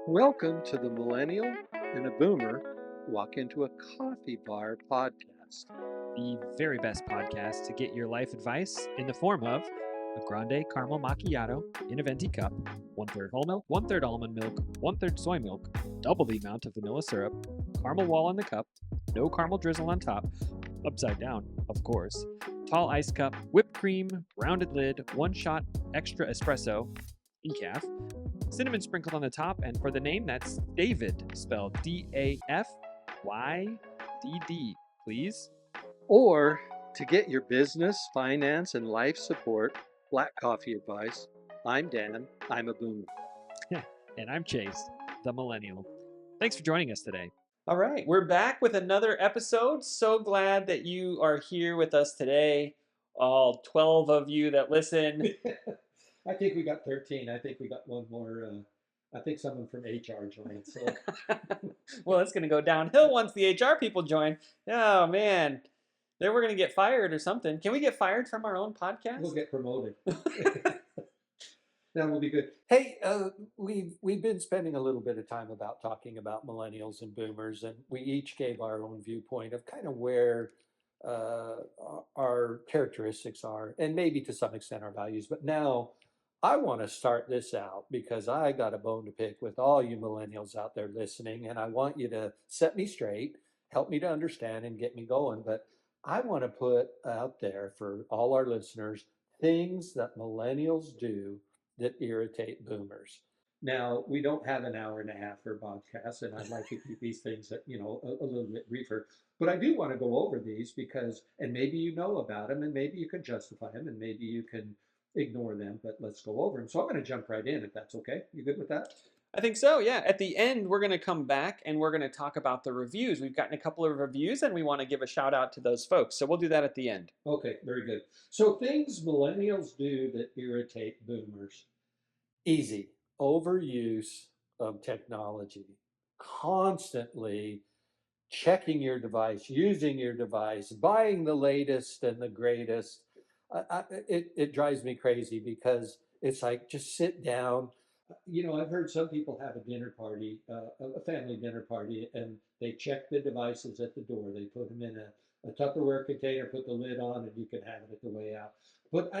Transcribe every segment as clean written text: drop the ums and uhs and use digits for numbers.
Welcome to the Millennial and a Boomer Walk into a Coffee Bar podcast. The very best podcast to get your life advice in the form of a grande caramel macchiato in a venti cup, one third whole milk, one third almond milk, one third soy milk, double the amount of vanilla syrup, caramel wall in the cup, no caramel drizzle on top, upside down, of course, tall ice cup, whipped cream, rounded lid, one shot extra espresso, decaf, cinnamon sprinkled on the top, and for the name, that's David, spelled Dafydd, please. Or to get your business, finance, and life support black coffee advice, I'm Dan, I'm a Boomer. And I'm Chase, the Millennial. Thanks for joining us today. All right, we're back with another episode. So glad that you are here with us today, all 12 of you that listen. I think we got 13. I think we got one more. I think someone from HR joined. So Well, it's going to go downhill once the HR people join. Oh, man. Then we're going to get fired or something. Can we get fired from our own podcast? we'll get promoted. That will be good. Hey, we've been spending a little bit of time talking about millennials and boomers, and we each gave our own viewpoint of kind of where our characteristics are, and maybe to some extent our values. But now I want to start this out because I got a bone to pick with all you millennials out there listening, and I want you to set me straight, help me to understand, and get me going. But I want to put out there for all our listeners things that millennials do that irritate boomers. Now, we don't have an hour and a half for a podcast, and I'd like to keep these things a little bit briefer. But I do want to go over these because, and maybe you know about them, and maybe you can justify them, and maybe you can ignore them, but let's go over them. So I'm going to jump right in if that's okay. You good with that? I think so, yeah. At the end, we're going to come back and we're going to talk about the reviews. We've gotten a couple of reviews and we want to give a shout out to those folks. So we'll do that at the end. Okay, very good. So things millennials do that irritate boomers. Easy. Overuse of technology. Constantly checking your device, using your device, buying the latest and the greatest. It drives me crazy because it's like, just sit down. I've heard some people have a dinner party, a family dinner party, and they check the devices at the door. They put them in a Tupperware container, put the lid on, and you can have it at the way out. But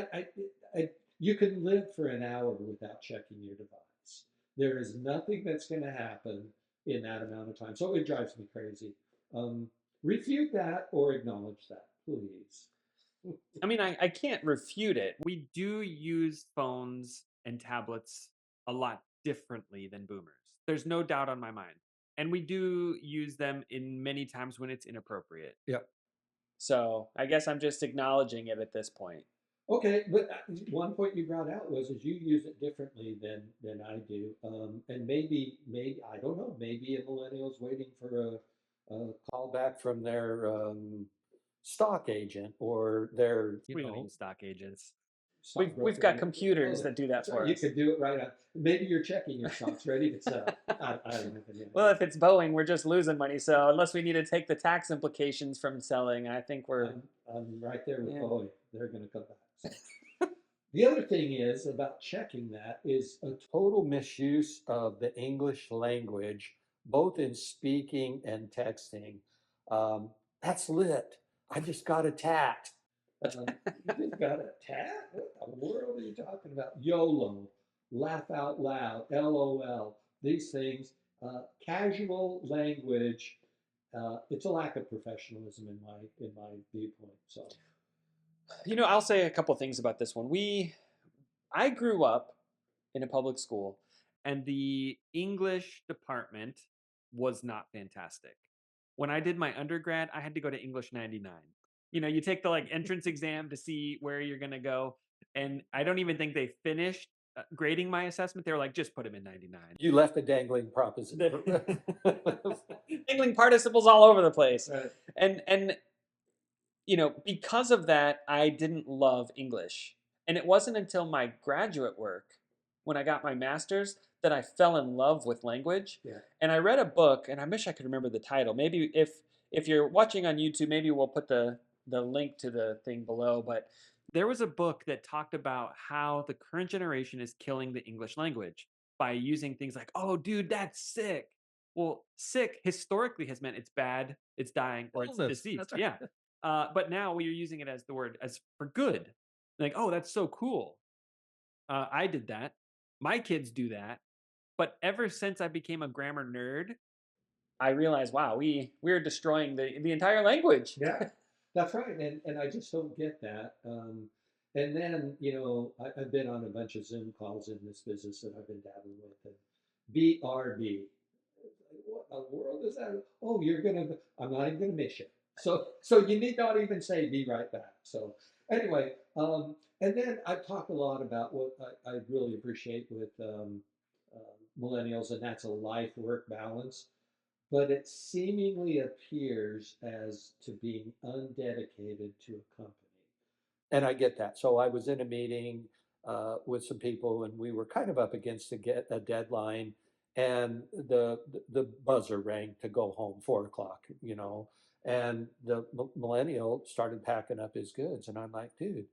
you can live for an hour without checking your device. There is nothing that's going to happen in that amount of time. So it drives me crazy. Refute that or acknowledge that, please. I mean, I can't refute it. We do use phones and tablets a lot differently than boomers. There's no doubt on my mind. And we do use them in many times when it's inappropriate. Yep. So I guess I'm just acknowledging it at this point. Okay, but one point you brought out was you use it differently than I do, and maybe I don't know, maybe a millennial's waiting for a call back from their stock agent or their We don't need stock agents. We've got computers that do that for you us. could do it right on. Maybe you're checking your stocks ready to sell. I don't know. Well, if it's Boeing, we're just losing money. So unless we need to take the tax implications from selling, I think we're. I'm right there with Yeah. Boeing. They're going to come back. So. The other thing is about checking that is a total misuse of the English language, both in speaking and texting. That's lit. I just got a tat. You just got a tat? What the world are you talking about? YOLO, laugh out loud, LOL, these things. Casual language. It's a lack of professionalism in my viewpoint. So, I'll say a couple things about this one. I grew up in a public school, And the English department was not fantastic. When I did my undergrad, I had to go to English 99. You take the entrance exam to see where you're going to go. And I don't even think they finished grading my assessment. They were like, just put him in 99. you left a dangling proposition. Dangling participles all over the place. Right. And because of that, I didn't love English. And it wasn't until my graduate work, when I got my master's, that I fell in love with language. Yeah. And I read a book, and I wish I could remember the title. Maybe if you're watching on YouTube, maybe we'll put the link to the thing below. But There was a book that talked about how the current generation is killing the English language. by using things like, "Oh, dude, that's sick." Well, sick historically has meant it's bad, it's dying, or it's Illness. deceased. That's right. Yeah. But now we are using it as the word as for good. Like, oh, that's so cool. I did that. My kids do that. But ever since I became a grammar nerd, I realized, wow, we're destroying the entire language. Yeah, that's right. And I just don't get that. And then, I've been on a bunch of Zoom calls in this business that I've been dabbling with. And BRB. What in the world is that? Oh, I'm not even gonna miss you. So you need not even say be right back. So anyway, and then I've talked a lot about what I really appreciate with millennials, and that's a life work balance. But it seemingly appears as to being undedicated to a company. And I get that. So I was in a meeting with some people, and we were kind of up against a deadline, and the buzzer rang to go home, 4 o'clock, and the millennial started packing up his goods, and I'm like, dude,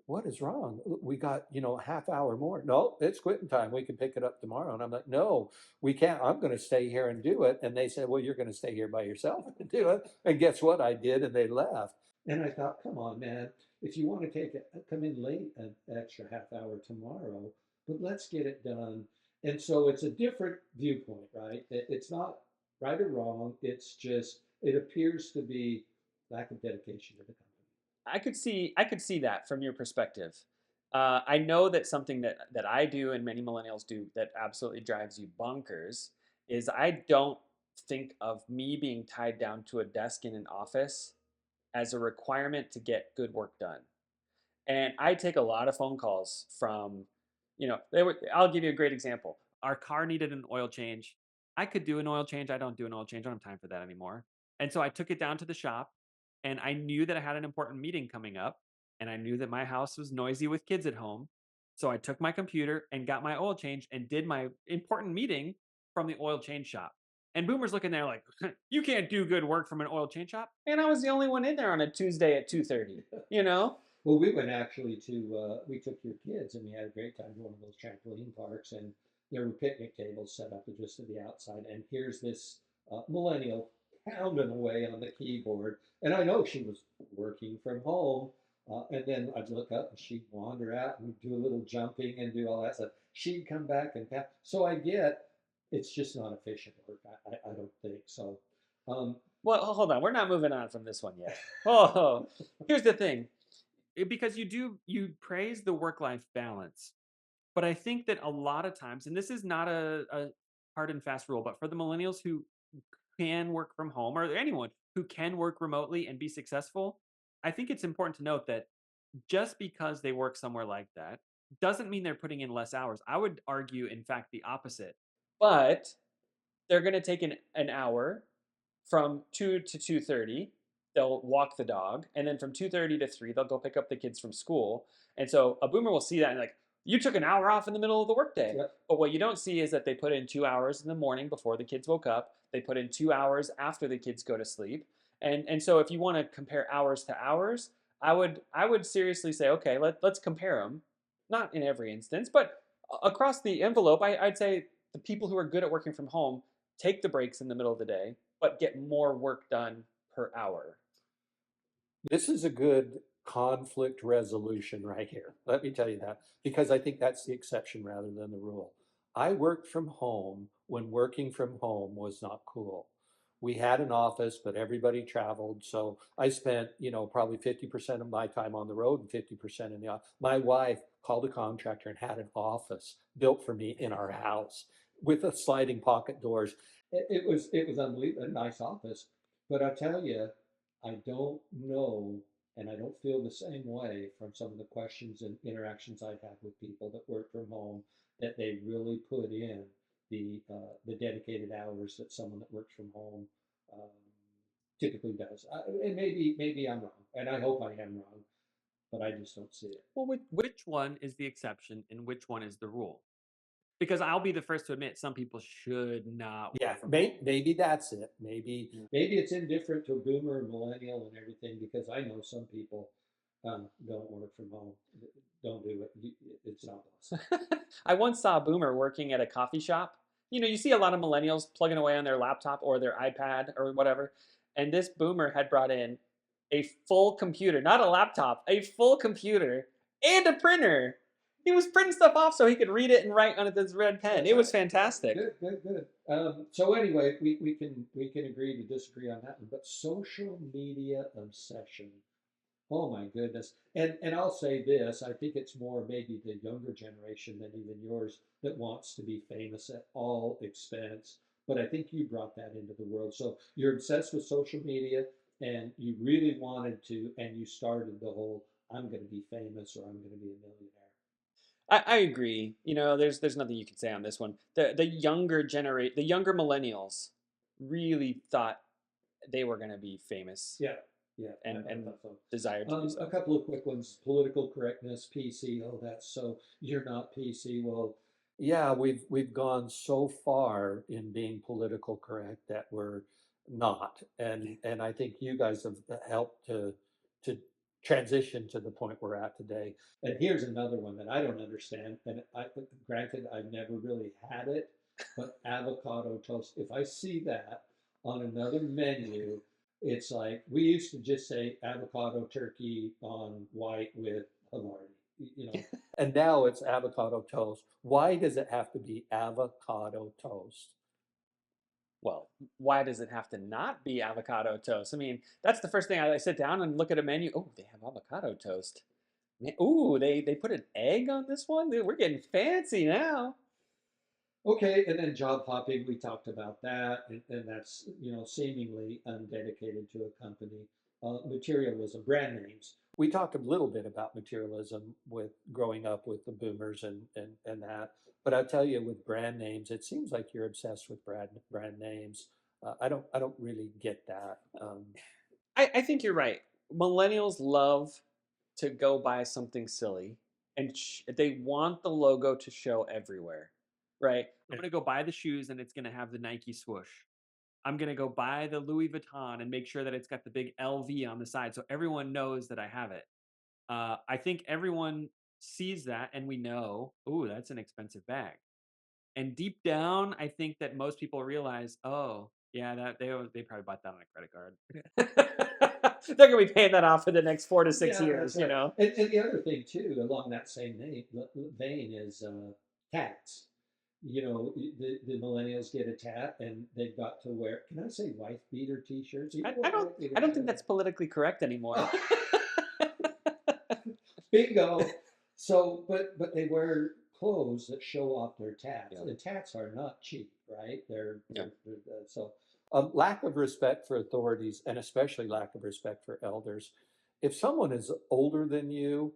what is wrong? We got, a half hour more. No, it's quitting time. We can pick it up tomorrow. And I'm like, no, we can't. I'm going to stay here and do it. And they said, well, you're going to stay here by yourself and do it. And guess what? I did. And they left. And I thought, come on, man. If you want to come in late an extra half hour tomorrow, but let's get it done. And so it's a different viewpoint, right? It's not right or wrong. It's just, it appears to be lack of dedication to the company. I could see that from your perspective. I know that something that I do and many millennials do that absolutely drives you bonkers is I don't think of me being tied down to a desk in an office as a requirement to get good work done. And I take a lot of phone calls from, I'll give you a great example. our car needed an oil change. I could do an oil change. I don't do an oil change. I don't have time for that anymore. And so I took it down to the shop, and I knew that I had an important meeting coming up, and I knew that my house was noisy with kids at home. So I took my computer and got my oil change and did my important meeting from the oil change shop. And Boomer's looking there like, you can't do good work from an oil change shop. And I was the only one in there on a Tuesday at 2:30, you know? Well, we went actually we took your kids and we had a great time to one of those trampoline parks, and there were picnic tables set up just to the outside. And here's this millennial pounding away on the keyboard. And I know she was working from home. And then I'd look up and she'd wander out and do a little jumping and do all that stuff. She'd come back and pound. So I get it's just not efficient work. I don't think so. Um, Well, hold on. We're not moving on from this one yet. Oh, here's the thing. Because you praise the work-life balance. But I think that a lot of times, and this is not a hard and fast rule, but for the millennials who can work from home, or anyone who can work remotely and be successful, I think it's important to note that just because they work somewhere like that doesn't mean they're putting in less hours. I would argue, in fact, the opposite. But they're going to take an hour from 2 to 2:30. They'll walk the dog, and then from 2:30 to 3 they'll go pick up the kids from school. And so a boomer will see that and like, you took an hour off in the middle of the workday. Yep. But what you don't see is that they put in 2 hours in the morning before the kids woke up. They put in 2 hours after the kids go to sleep. And so if you want to compare hours to hours, I would seriously say, okay, let's compare them. Not in every instance, but across the envelope, I'd say the people who are good at working from home take the breaks in the middle of the day, but get more work done per hour. This is a good conflict resolution right here. Let me tell you that, because I think that's the exception rather than the rule. I worked from home when working from home was not cool. We had an office, but everybody traveled. So I spent, probably 50% of my time on the road and 50% in the office. My wife called a contractor and had an office built for me in our house with a sliding pocket doors. It was unbelievable, a nice office. But I tell you, I don't know, and I don't feel the same way from some of the questions and interactions I've had with people that work from home, that they really put in the dedicated hours that someone that works from home um, typically does. And maybe I'm wrong, and I hope I am wrong, but I just don't see it. Well, which one is the exception and which one is the rule? Because I'll be the first to admit some people should not Yeah, work from home. maybe that's it. Maybe it's indifferent to a boomer and millennial and everything, because I know some people Don't work from home. Don't do it. It's not possible. I once saw a boomer working at a coffee shop. You see a lot of millennials plugging away on their laptop or their iPad or whatever. And this boomer had brought in a full computer, not a laptop, a full computer and a printer. He was printing stuff off so he could read it and write on this red pen. That's It was right. fantastic. Good. So anyway, we can agree to disagree on that one. But social media obsession. Oh my goodness. And I'll say this, I think it's more maybe the younger generation than even yours that wants to be famous at all expense. But I think you brought that into the world. So you're obsessed with social media and you really wanted to, and you started the whole I'm going to be famous or I'm going to be a millionaire. I agree. There's nothing you can say on this one. The younger millennials really thought they were going to be famous Yeah, yeah, and thought so. desired to do so. A couple of quick ones. Political correctness, PC. Oh, that's so you're not PC. Well, yeah, we've gone so far in being political correct that we're not, and I think you guys have helped to transition to the point we're at today. And here's another one that I don't understand. And granted, I've never really had it, but avocado toast. If I see that on another menu, it's like we used to just say avocado turkey on white with Havarti. And now it's avocado toast. Why does it have to be avocado toast? Well, why does it have to not be avocado toast? I mean, that's the first thing I sit down and look at a menu. Oh, they have avocado toast. Ooh, they put an egg on this one. Dude, we're getting fancy now. Okay, and then job hopping, we talked about that, and that's seemingly undedicated to a company. Materialism, brand names. We talked a little bit about materialism with growing up with the boomers and that, but I tell you, with brand names, it seems like you're obsessed with brand names. I don't really get that. I think you're right. Millennials love to go buy something silly, and they want the logo to show everywhere, right? I'm gonna go buy the shoes, and it's gonna have the Nike swoosh. I'm gonna go buy the Louis Vuitton and make sure that it's got the big LV on the side, so everyone knows that I have it. I think everyone sees that, and we know, ooh, that's an expensive bag. And deep down, I think that most people realize, oh, yeah, that they probably bought that on a credit card. They're gonna be paying that off for the next 4 to 6 Yeah, years, that's you right. know. And the other thing too, along that same vein, is tats. The millennials get a tat, and they've got to wear. Can I say wife beater T-shirts? You I, know I what don't wife beater I don't think T-shirts? that's politically correct anymore. Bingo. So, but they wear clothes that show off their tats. Yeah. The tats are not cheap, right? Yeah. So lack of respect for authorities, and especially lack of respect for elders. If someone is older than you,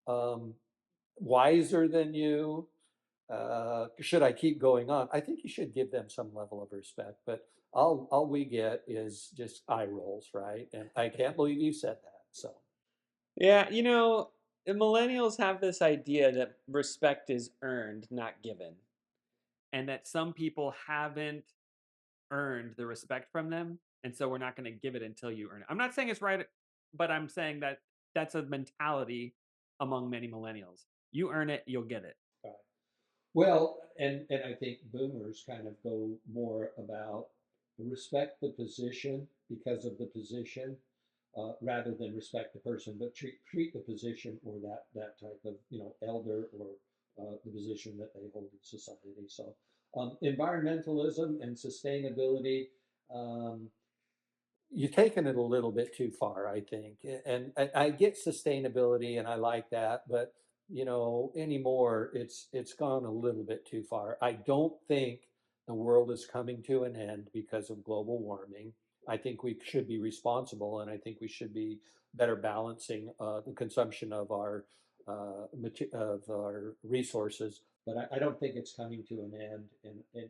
um, wiser than you, should I keep going on? I think you should give them some level of respect. But all we get is just eye rolls, right? And I can't believe you said that. So. Yeah, the millennials have this idea that respect is earned, not given, and that some people haven't earned the respect from them, and so we're not going to give it until you earn it. I'm not saying it's right, but I'm saying that that's a mentality among many millennials. You earn it, you'll get it. Right. Well, and I think boomers kind of go more about respect the position because of the position, rather than respect the person, but treat the position or that type of elder or the position that they hold in society. So, environmentalism and sustainability. Um, you've taken it a little bit too far, I think. And I get sustainability and I like that, but anymore it's gone a little bit too far. I don't think the world is coming to an end because of global warming. I think we should be responsible, and I think we should be better balancing the consumption of our resources. But I don't think it's coming to an end.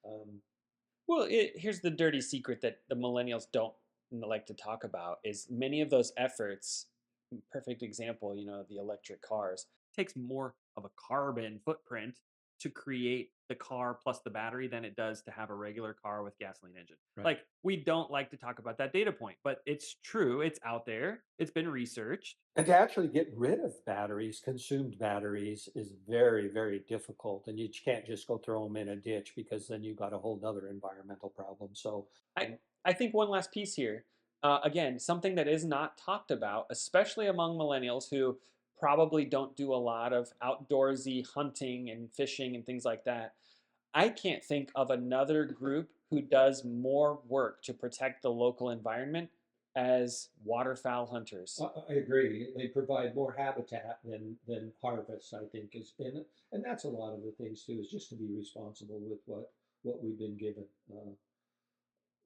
Um, Well, here's the dirty secret that the millennials don't like to talk about is many of those efforts, perfect example, the electric cars, takes more of a carbon footprint to create the car plus the battery than it does to have a regular car with gasoline engine. Right. Like, we don't like to talk about that data point, but it's true. It's out there. It's been researched. And to actually get rid of batteries, consumed batteries, is very, very difficult. And you can't just go throw them in a ditch, because then you've got a whole other environmental problem. So, I think one last piece here. Again, something that is not talked about, especially among millennials who probably don't do a lot of outdoorsy hunting and fishing and things like that. I can't think of another group who does more work to protect the local environment as waterfowl hunters. I agree. They provide more habitat than harvest, I think, is in it. And that's a lot of the things too, is just to be responsible with what we've been given.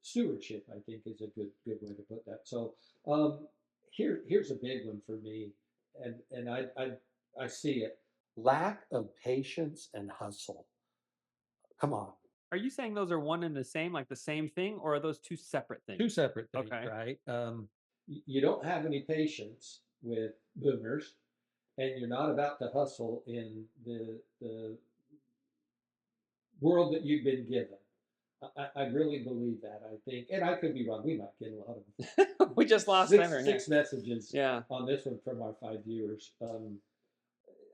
Stewardship, I think, is a good way to put that. So, here's a big one for me, and I see it: lack of patience and hustle. Come on, Are you saying those are one and the same, like the same thing, or are those two separate things? two separate things, Okay. right? You don't have any patience with boomers, and you're not about to hustle in the world that you've been given. I really believe that. I think, and I could be wrong. We might get a lot of We just lost Tyler. six messages Yeah. on this one from our 5 viewers.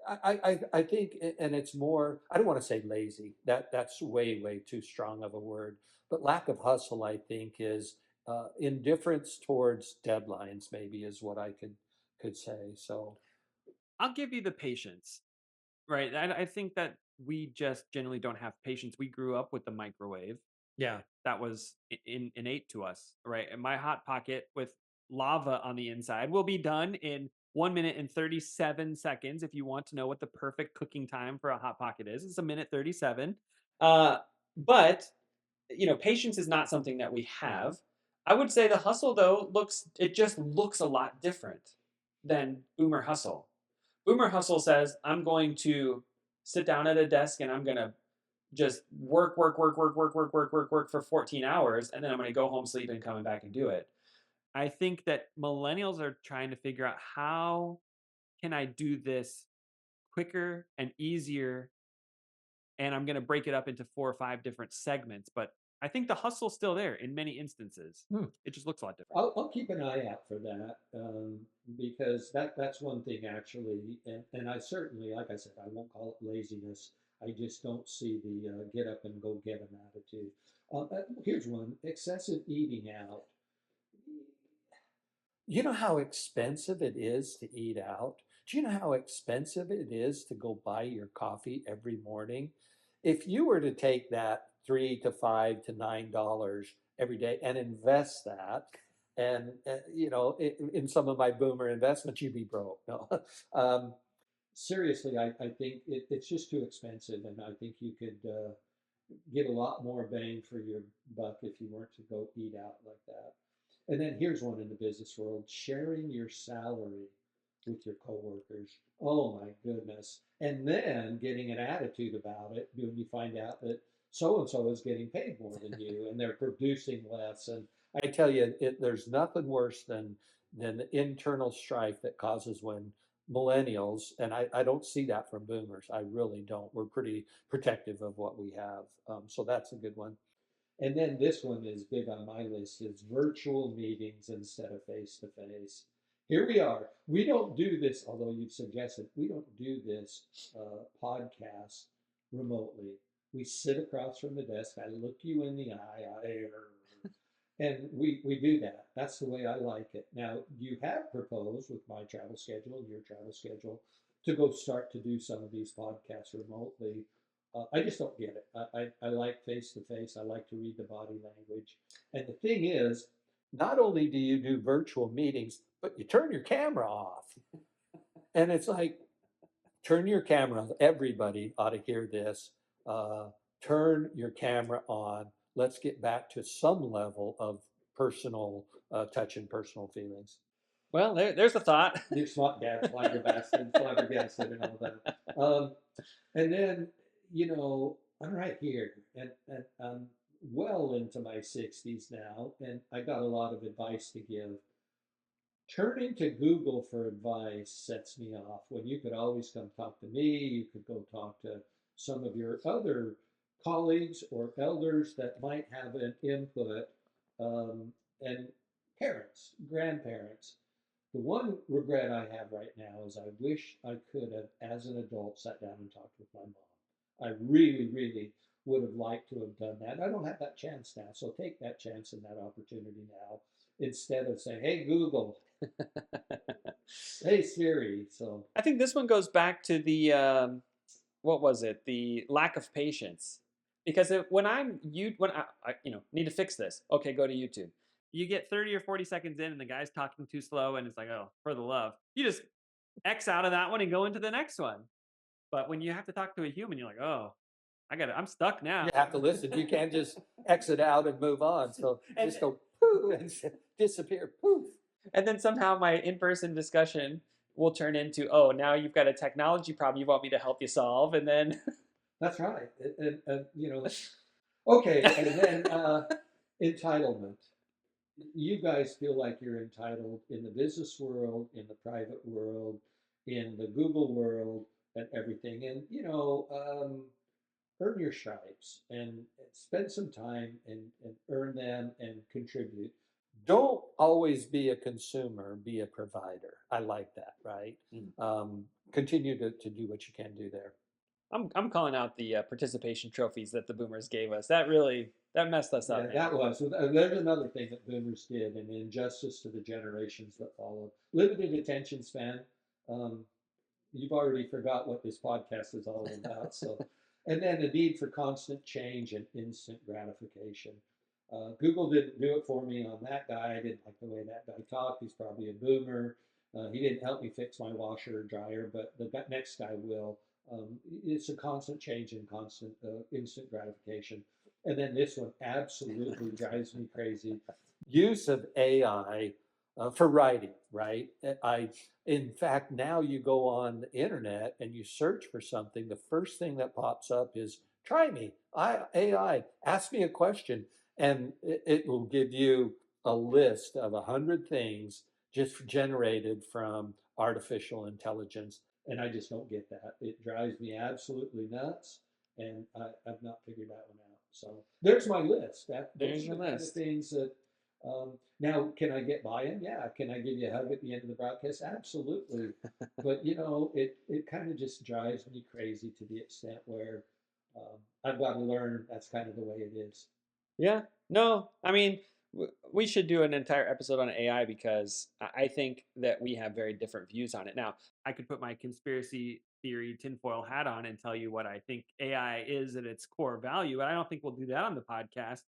I think, and it's more. I don't want to say lazy. That's way too strong of a word. But lack of hustle, I think, is indifference towards deadlines. Maybe is what I could say. So I'll give you the patience, right? I think that we just generally don't have patience. We grew up with the microwave. yeah, That was innate to us, right? And my hot pocket with lava on the inside will be done in 1 minute and 37 seconds. If you want to know what the perfect cooking time for a hot pocket is, it's 1 minute 37. But patience is not something that we have. I would say the hustle though just looks a lot different than boomer hustle. Boomer hustle says, I'm going to sit down at a desk and I'm going to just work for 14 hours, and then I'm going to go home, sleep, and coming back and do it. I think that millennials are trying to figure out, how can I do this quicker and easier, and I'm going to break it up into 4 or 5 different segments. But I think the hustle's still there in many instances. It just looks a lot different. I'll keep an eye out for that, because that's one thing actually, and I certainly, like I said, I won't call it laziness. I just don't see the get up and go get 'em attitude. Here's one: excessive eating out. You know how expensive it is to eat out? Do you know how expensive it is to go buy your coffee every morning? If you were to take that $3 to $5 to $9 every day and invest that, and in some of my boomer investments, you'd be broke. No, seriously, I think it's just too expensive, and I think you could get a lot more bang for your buck if you weren't to go eat out like that. And then here's one in the business world: sharing your salary with your coworkers. Oh my goodness. And then getting an attitude about it when you find out that so and so is getting paid more than you and they're producing less. And I tell you, there's nothing worse than the internal strife that causes when millennials, and I don't see that from boomers. I really don't. We're pretty protective of what we have. So that's a good one. And then this one is big on my list: is virtual meetings instead of face to face. Here we are. We don't do this, although you've suggested, we don't do this podcast remotely. We sit across from the desk. I look you in the eye, and we do that. That's the way I like it. Now, you have proposed with my travel schedule and your travel schedule to go start to do some of these podcasts remotely. I just don't get it. I like face to face. I like to read the body language. And the thing is, not only do you do virtual meetings, but you turn your camera off. And it's like, turn your camera on. Everybody ought to hear this. Turn your camera on. Let's get back to some level of personal touch and personal feelings. Well, there's a thought. You're smart, dad, flabbergasted, and all that. And then, I'm right here, and I'm well into my 60s now, and I got a lot of advice to give. Turning to Google for advice sets me off. When you could always come talk to me, you could go talk to some of your other colleagues or elders that might have an input, and parents, grandparents. The one regret I have right now is I wish I could have, as an adult, sat down and talked with my mom. I really, really would have liked to have done that. I don't have that chance now, so take that chance and that opportunity now instead of saying, "Hey Google," "Hey Siri." So I think this one goes back to the what was it? The lack of patience. Because when I need to fix this. Okay, go to YouTube. You get 30 or 40 seconds in, and the guy's talking too slow, and it's like, oh, for the love. You just X out of that one and go into the next one. But when you have to talk to a human, you're like, oh, I'm stuck now. you have to listen. You can't just exit out and move on. So just go poof and disappear. Poof. And then somehow my in-person discussion will turn into, oh, now you've got a technology problem you want me to help you solve, and then That's right. Okay, and then entitlement. You guys feel like you're entitled in the business world, in the private world, in the Google world, and everything. And earn your stripes and spend some time and earn them and contribute. Don't always be a consumer, be a provider. I like that, right? Continue to do what you can do there. I'm calling out the participation trophies that the boomers gave us. That messed us up. Yeah, Man. that was. There's another thing that boomers did, and injustice to the generations that followed. Limited attention span. You've already forgot what this podcast is all about. So, and then the need for constant change and instant gratification. Google didn't do it for me on that guy. I didn't like the way that guy talked. He's probably a boomer. He didn't help me fix my washer or dryer, but the next guy will. It's a constant change and constant instant gratification. And then this one absolutely drives me crazy. Use of AI for writing, right? In fact, now you go on the internet and you search for something. The first thing that pops up is try me. AI, ask me a question, and it will give you a list of 100 things just generated from artificial intelligence. And I just don't get that. It drives me absolutely nuts, and I've not figured that one out. So there's my list. There's your the kind of list. things that. Now, can I get buy-in? Yeah. Can I give you a hug at the end of the broadcast? Absolutely. But it kind of just drives me crazy to the extent where I've got to learn that's kind of the way it is. Yeah. No, I mean, we should do an entire episode on AI because I think that we have very different views on it. Now, I could put my conspiracy theory tinfoil hat on and tell you what I think AI is at its core value, but I don't think we'll do that on the podcast.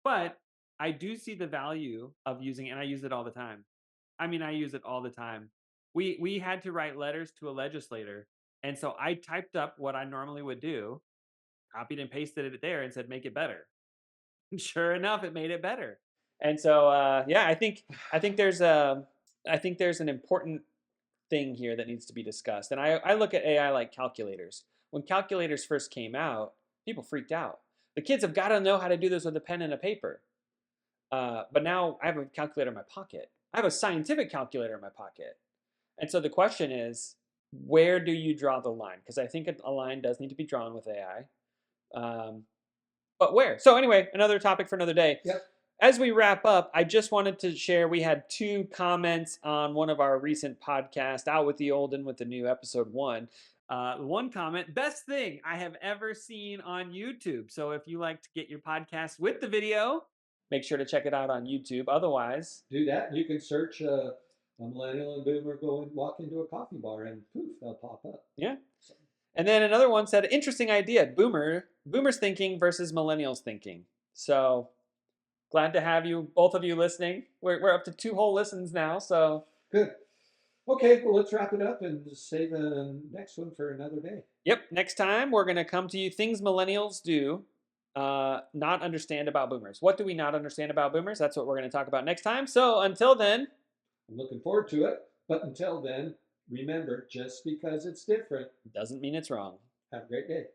But I do see the value of using it, and I use it all the time. I mean, I use it all the time. We had to write letters to a legislator, and so I typed up what I normally would do, copied and pasted it there, and said, "Make it better." Sure enough, it made it better. And so, yeah, I think there's an important thing here that needs to be discussed. And I look at AI like calculators. When calculators first came out, people freaked out. The kids have got to know how to do this with a pen and a paper. But now I have a calculator in my pocket. I have a scientific calculator in my pocket. And so the question is, where do you draw the line? Because I think a line does need to be drawn with AI. But where? So anyway, another topic for another day. Yep. As we wrap up, I just wanted to share, we had 2 comments on one of our recent podcasts, Out with the Old and with the New, episode 1. One comment, best thing I have ever seen on YouTube. So if you like to get your podcast with the video, make sure to check it out on YouTube. Otherwise, do that. You can search a millennial and boomer, go and walk into a coffee bar, and poof, they'll pop up. Yeah. So. And then another one said, interesting idea, boomers thinking versus millennials thinking. So glad to have you, both of you listening. We're up to 2 whole listens now, so. Good. Okay, well, let's wrap it up and save the next one for another day. Yep, next time we're going to come to you, things millennials do not understand about boomers. What do we not understand about boomers? That's what we're going to talk about next time. So until then. I'm looking forward to it. But until then, remember, just because it's different doesn't mean it's wrong. Have a great day.